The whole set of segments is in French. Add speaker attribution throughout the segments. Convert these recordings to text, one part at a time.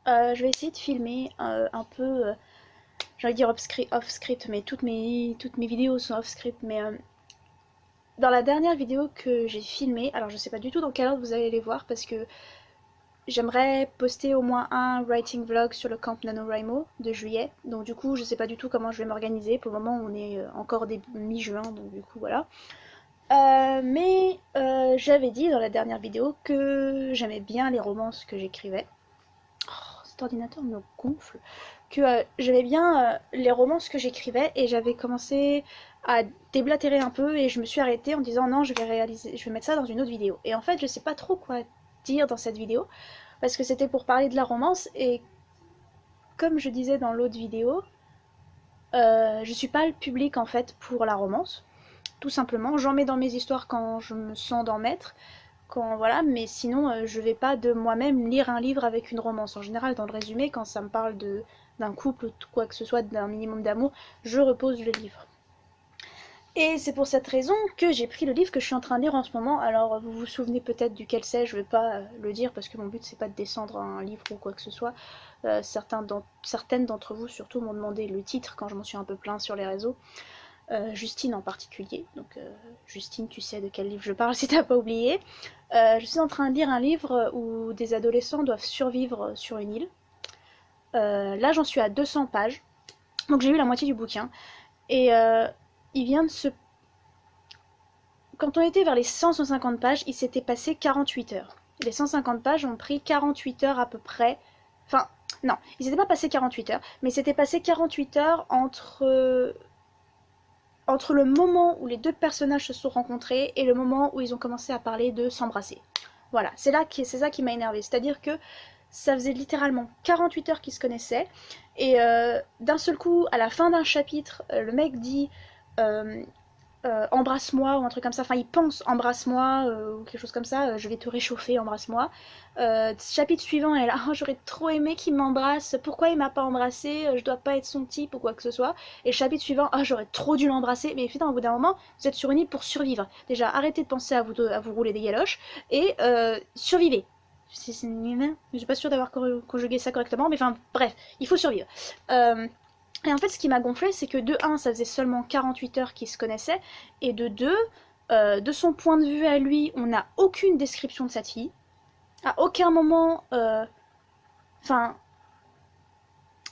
Speaker 1: Je vais essayer de filmer un peu, j'allais dire off-script, mais toutes mes vidéos sont off-script, mais dans la dernière vidéo que j'ai filmée, alors je sais pas du tout dans quel ordre vous allez les voir, parce que j'aimerais poster au moins un writing vlog sur le camp NaNoWriMo de juillet, donc du coup je sais pas du tout comment je vais m'organiser, pour le moment on est encore mi-juin, donc du coup voilà. Mais j'avais dit dans la dernière vidéo que j'aimais bien les romances que j'écrivais. Oh, cet ordinateur me gonfle. Que j'aimais bien les romances que j'écrivais et j'avais commencé à déblatérer un peu et je me suis arrêtée en disant non, je vais mettre ça dans une autre vidéo. Et en fait, je sais pas trop quoi dire dans cette vidéo parce que c'était pour parler de la romance et comme je disais dans l'autre vidéo, je suis pas le public en fait pour la romance. Tout simplement, j'en mets dans mes histoires quand je me sens d'en mettre, quand voilà, mais sinon je vais pas de moi-même lire un livre avec une romance. En général, dans le résumé, quand ça me parle d'un couple ou quoi que ce soit, d'un minimum d'amour, je repose le livre. Et c'est pour cette raison que j'ai pris le livre que je suis en train de lire en ce moment. Alors vous vous souvenez peut-être duquel c'est, je vais pas le dire parce que mon but c'est pas de descendre un livre ou quoi que ce soit. Certaines d'entre vous surtout m'ont demandé le titre quand je m'en suis un peu plaint sur les réseaux. Justine en particulier. Donc Justine, tu sais de quel livre je parle si t'as pas oublié. Je suis en train de lire un livre où des adolescents doivent survivre sur une île. Là j'en suis à 200 pages. Donc j'ai eu la moitié du bouquin. Et il vient de se... Quand on était vers les 150 pages, il s'était passé 48 heures. Les 150 pages ont pris 48 heures à peu près. Enfin, non, il s'était pas passé 48 heures, mais il s'était passé 48 heures entre le moment où les deux personnages se sont rencontrés et le moment où ils ont commencé à parler de s'embrasser. Voilà, c'est ça qui m'a énervé. C'est-à-dire que ça faisait littéralement 48 heures qu'ils se connaissaient et d'un seul coup, à la fin d'un chapitre, le mec dit euh, embrasse-moi ou un truc comme ça. Enfin, il pense embrasse-moi ou quelque chose comme ça. Je vais te réchauffer, embrasse-moi. Chapitre suivant, elle est là, oh, j'aurais trop aimé qu'il m'embrasse. Pourquoi il m'a pas embrassé? Je dois pas être son type ou quoi que ce soit. Et chapitre suivant, oh, j'aurais trop dû l'embrasser. Mais putain, au bout d'un moment, vous êtes sur une île pour survivre. Déjà, arrêtez de penser à vous rouler des galoches et survivez. Je suis pas sûre d'avoir conjugué ça correctement, mais enfin bref, il faut survivre. Et en fait, ce qui m'a gonflé, c'est que de 1, ça faisait seulement 48 heures qu'ils se connaissaient, et de 2, de son point de vue à lui, on n'a aucune description de cette fille. À aucun moment, enfin,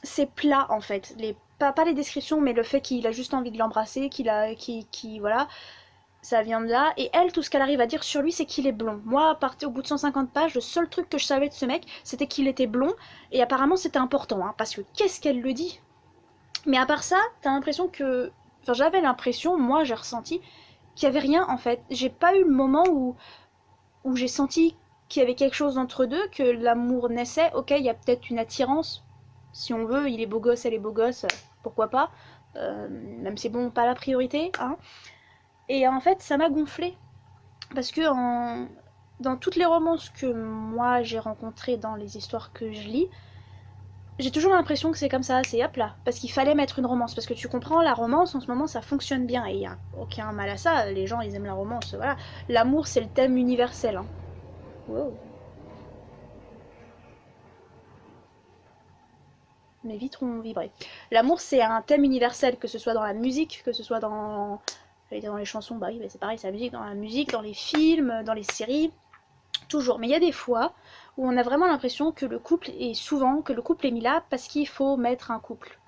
Speaker 1: c'est plat en fait. Pas les descriptions, mais le fait qu'il a juste envie de l'embrasser, voilà, ça vient de là. Et elle, tout ce qu'elle arrive à dire sur lui, c'est qu'il est blond. Moi, au bout de 150 pages, le seul truc que je savais de ce mec, c'était qu'il était blond, et apparemment c'était important, hein, parce que qu'est-ce qu'elle le dit? Mais à part ça, t'as l'impression que... Enfin, j'avais l'impression, moi j'ai ressenti, qu'il y avait rien en fait. J'ai pas eu le moment où j'ai senti qu'il y avait quelque chose entre deux, que l'amour naissait. Ok, il y a peut-être une attirance, si on veut, il est beau gosse, elle est beau gosse, pourquoi pas. Même si bon, pas la priorité, hein. Et en fait, ça m'a gonflé. Parce que dans toutes les romances que moi j'ai rencontrées dans les histoires que je lis, j'ai toujours l'impression que c'est comme ça, c'est hop là, parce qu'il fallait mettre une romance, parce que tu comprends, la romance en ce moment ça fonctionne bien, et il n'y a aucun mal à ça, les gens ils aiment la romance, voilà. L'amour c'est le thème universel, hein. Wow. Mes vitres ont vibré. L'amour c'est un thème universel, que ce soit dans la musique, que ce soit dans les chansons, bah oui, bah c'est pareil, c'est la musique, dans la musique, dans les films, dans les séries, toujours. Mais il y a des fois où on a vraiment l'impression que le couple est mis là parce qu'il faut mettre un couple.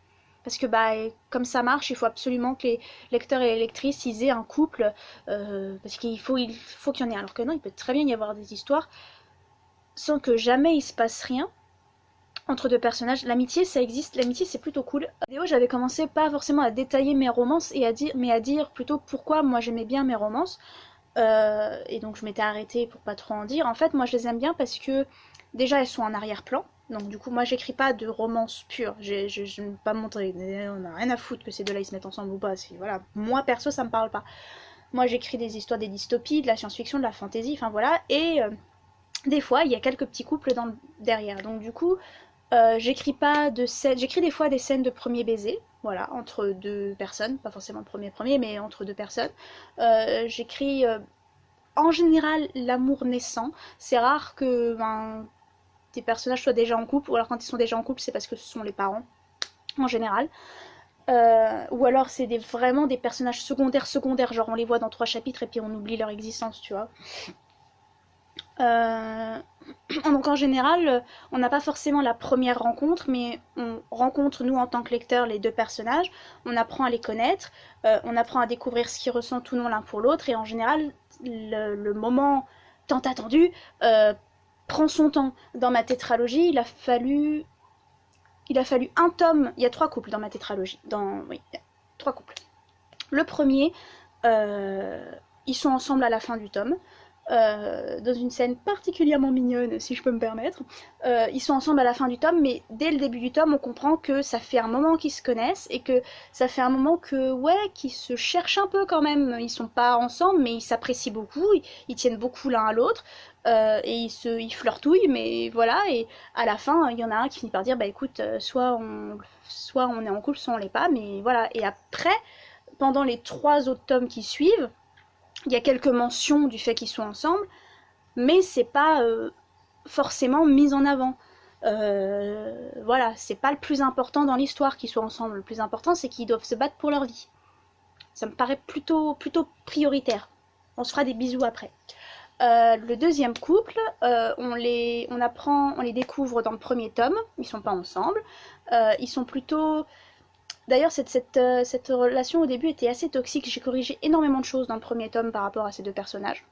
Speaker 1: Parce que bah, comme ça marche, il faut absolument que les lecteurs et les lectrices ils aient un couple, parce qu'il faut qu'il y en ait. Alors que non, il peut très bien y avoir des histoires sans que jamais il se passe rien entre deux personnages. L'amitié, ça existe, l'amitié c'est plutôt cool. Vidéo, j'avais commencé pas forcément à détailler mes romances mais à dire plutôt pourquoi moi j'aimais bien mes romances. Et donc je m'étais arrêtée pour pas trop en dire. En fait, moi je les aime bien parce que déjà elles sont en arrière-plan. Donc du coup, moi j'écris pas de romance pure. Je ne vais pas me montrer. On a rien à foutre que ces deux-là ils se mettent ensemble ou pas. Voilà. Moi perso, ça me parle pas. Moi j'écris des histoires, des dystopies, de la science-fiction, de la fantasy, enfin voilà. Et des fois, il y a quelques petits couples derrière. Donc du coup, j'écris pas de scènes. J'écris des fois des scènes de premier baiser. Voilà, entre deux personnes, pas forcément le premier, mais entre deux personnes. J'écris en général l'amour naissant. C'est rare que des personnages soient déjà en couple, ou alors quand ils sont déjà en couple, c'est parce que ce sont les parents, en général. Ou alors c'est vraiment des personnages secondaires, genre on les voit dans 3 chapitres et puis on oublie leur existence, tu vois. Donc en général, on n'a pas forcément la première rencontre, mais on rencontre, nous en tant que lecteurs, les deux personnages, on apprend à les connaître, on apprend à découvrir ce qu'ils ressentent ou non l'un pour l'autre, et en général, le moment tant attendu prend son temps. Dans ma tétralogie, il a fallu un tome, il y a 3 couples dans ma tétralogie, oui, il y a 3 couples. Le premier, ils sont ensemble à la fin du tome, dans une scène particulièrement mignonne, si je peux me permettre. Ils sont ensemble à la fin du tome, mais dès le début du tome, on comprend que ça fait un moment qu'ils se connaissent et que ça fait un moment que, ouais, qu'ils se cherchent un peu quand même. Ils sont pas ensemble, mais ils s'apprécient beaucoup, ils tiennent beaucoup l'un à l'autre, et ils flirtouillent, mais voilà. Et à la fin, il y en a un qui finit par dire, bah écoute, soit on est en couple, soit on l'est pas, mais voilà. Et après, pendant les 3 autres tomes qui suivent, il y a quelques mentions du fait qu'ils sont ensemble, mais c'est pas forcément mis en avant. Voilà, c'est pas le plus important dans l'histoire qu'ils soient ensemble. Le plus important, c'est qu'ils doivent se battre pour leur vie. Ça me paraît plutôt prioritaire. On se fera des bisous après. Le deuxième couple, on les découvre dans le premier tome. Ils sont pas ensemble. Ils sont plutôt... D'ailleurs, cette relation au début était assez toxique. J'ai corrigé énormément de choses dans le premier tome par rapport à ces deux personnages.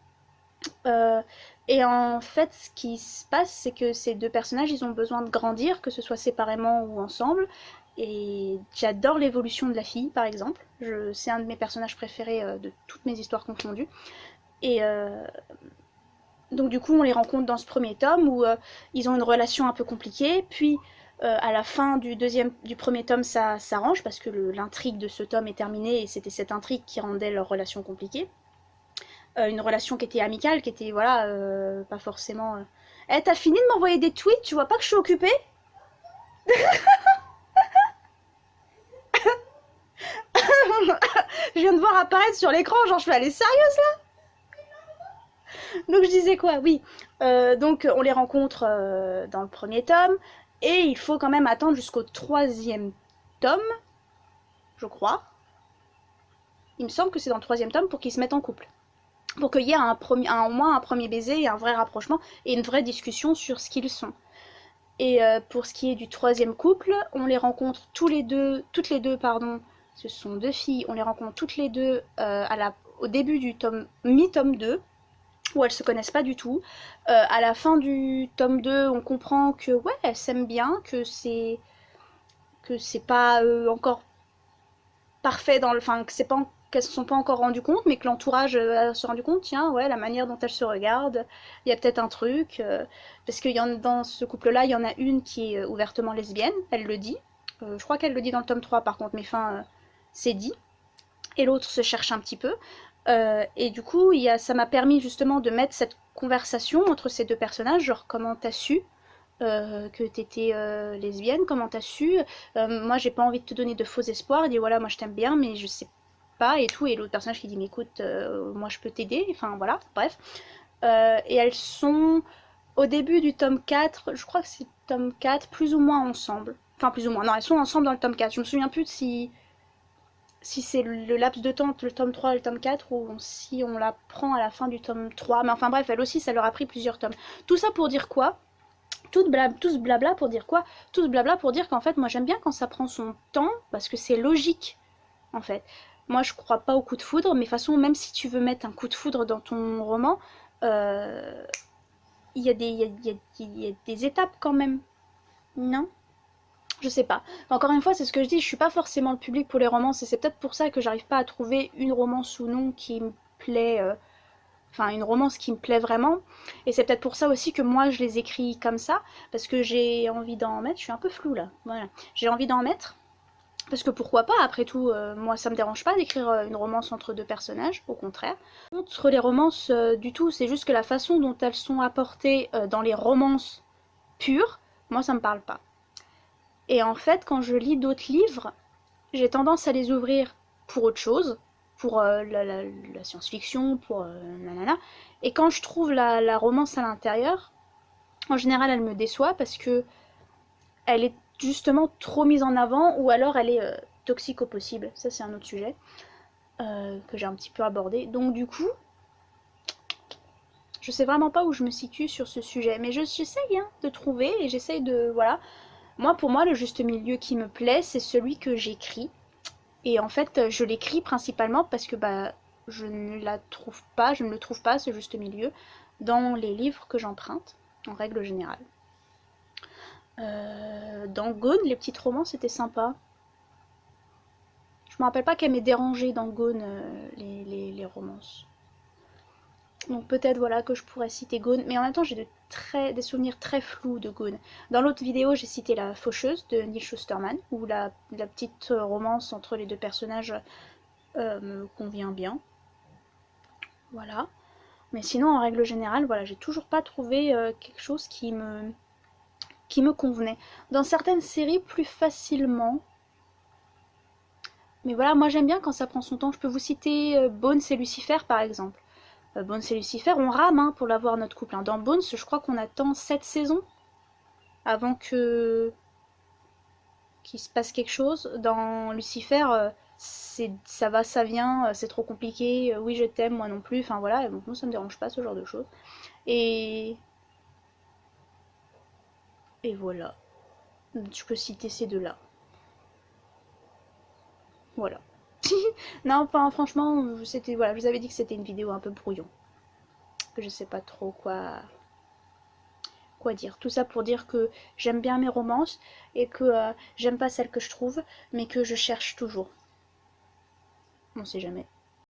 Speaker 1: Et en fait, ce qui se passe, c'est que ces deux personnages, ils ont besoin de grandir, que ce soit séparément ou ensemble. Et j'adore l'évolution de la fille, par exemple. C'est un de mes personnages préférés de toutes mes histoires confondues. Et donc du coup, on les rencontre dans ce premier tome où ils ont une relation un peu compliquée. Puis à la fin du premier tome, ça s'arrange parce que l'intrigue de ce tome est terminée et c'était cette intrigue qui rendait leur relation compliquée. Une relation qui était amicale, qui était, voilà, pas forcément... Eh, t'as fini de m'envoyer des tweets? Tu vois pas que je suis occupée? Je viens de voir apparaître sur l'écran, genre je fais, elle est sérieuse là? Donc je disais quoi? Oui, donc on les rencontre dans le premier tome, et il faut quand même attendre jusqu'au 3e tome, je crois. Il me semble que c'est dans le 3e tome pour qu'ils se mettent en couple. Pour qu'il y ait au moins un premier baiser et un vrai rapprochement et une vraie discussion sur ce qu'ils sont. Et pour ce qui est du 3e couple, on les rencontre toutes les deux, ce sont 2 filles, on les rencontre toutes les deux au début du mi-tome 2, où elles se connaissent pas du tout. À la fin du tome 2, on comprend que ouais, elles s'aiment bien, que c'est pas encore parfait enfin que c'est pas qu'elles se sont pas encore rendues compte, mais que l'entourage se rendu compte, tiens, ouais, la manière dont elles se regardent, il y a peut-être un truc, parce que dans ce couple-là, il y en a une qui est ouvertement lesbienne, elle le dit, je crois qu'elle le dit dans le tome 3 par contre, mais enfin, c'est dit, et l'autre se cherche un petit peu, et du coup, ça m'a permis justement de mettre cette conversation entre ces deux personnages, genre comment t'as su que t'étais lesbienne, comment t'as su, moi j'ai pas envie de te donner de faux espoirs, il dit voilà, moi je t'aime bien, mais je sais pas et tout, et l'autre personnage qui dit mais écoute, moi je peux t'aider, enfin voilà, bref. Et elles sont au début du tome 4, je crois que c'est tome 4, plus ou moins ensemble. Enfin plus ou moins, non, elles sont ensemble dans le tome 4, je me souviens plus de si c'est le laps de temps entre le tome 3 et le tome 4 ou si on la prend à la fin du tome 3, mais enfin bref, elle aussi ça leur a pris plusieurs tomes. Tout ça pour dire quoi? Tout ce blabla pour dire quoi? Tout ce blabla pour dire qu'en fait moi j'aime bien quand ça prend son temps parce que c'est logique en fait. Moi je crois pas au coup de foudre, mais de toute façon même si tu veux mettre un coup de foudre dans ton roman, il y a des étapes quand même. Non? Je sais pas. Encore une fois, c'est ce que je dis, je suis pas forcément le public pour les romances et c'est peut-être pour ça que j'arrive pas à trouver une romance ou non qui me plaît, enfin une romance qui me plaît vraiment. Et c'est peut-être pour ça aussi que moi je les écris comme ça, parce que j'ai envie d'en mettre, je suis un peu floue là, voilà. J'ai envie d'en mettre, parce que pourquoi pas, après tout, moi ça me dérange pas d'écrire une romance entre deux personnages, au contraire. Contre les romances du tout, c'est juste que la façon dont elles sont apportées dans les romances pures, moi ça me parle pas. Et en fait, quand je lis d'autres livres, j'ai tendance à les ouvrir pour autre chose, pour la science-fiction, pour nanana. Et quand je trouve la romance à l'intérieur, En général, elle me déçoit parce que elle est justement trop mise en avant ou alors elle est toxique au possible. Ça, c'est un autre sujet que j'ai un petit peu abordé. Donc, du coup, je sais vraiment pas où je me situe sur ce sujet. Mais j'essaye hein, de trouver et j'essaye de. Voilà. Moi, pour moi, le juste milieu qui me plaît, c'est celui que j'écris. Et en fait, je l'écris principalement parce que bah, je ne le trouve pas, ce juste milieu, dans les livres que j'emprunte, en règle générale. Dans Gone, les petites romances, c'était sympa. Je me rappelle pas qu'elle m'ait dérangé dans Gone, les romances. Donc peut-être voilà que je pourrais citer Gone, mais en même temps j'ai des souvenirs très flous de Gone. Dans l'autre vidéo j'ai cité La Faucheuse de Neil Schusterman, où la petite romance entre les deux personnages me convient bien. Voilà. Mais sinon en règle générale, voilà, j'ai toujours pas trouvé quelque chose qui me convenait. Dans certaines séries plus facilement. Mais voilà, moi j'aime bien quand ça prend son temps. Je peux vous citer Bones et Lucifer par exemple. Bones et Lucifer, on rame hein, pour l'avoir notre couple. Hein. Dans Bones, je crois qu'on attend 7 saisons avant qu'il se passe quelque chose. Dans Lucifer, ça va, ça vient, c'est trop compliqué. Oui, je t'aime, moi non plus. Enfin voilà, donc moi ça me dérange pas ce genre de choses. Et et voilà. Je peux citer ces deux-là. Voilà. Non, enfin franchement, c'était voilà, je vous avais dit que c'était une vidéo un peu brouillon, que je sais pas trop quoi dire. Tout ça pour dire que j'aime bien mes romances et que j'aime pas celles que je trouve, mais que je cherche toujours. On sait jamais.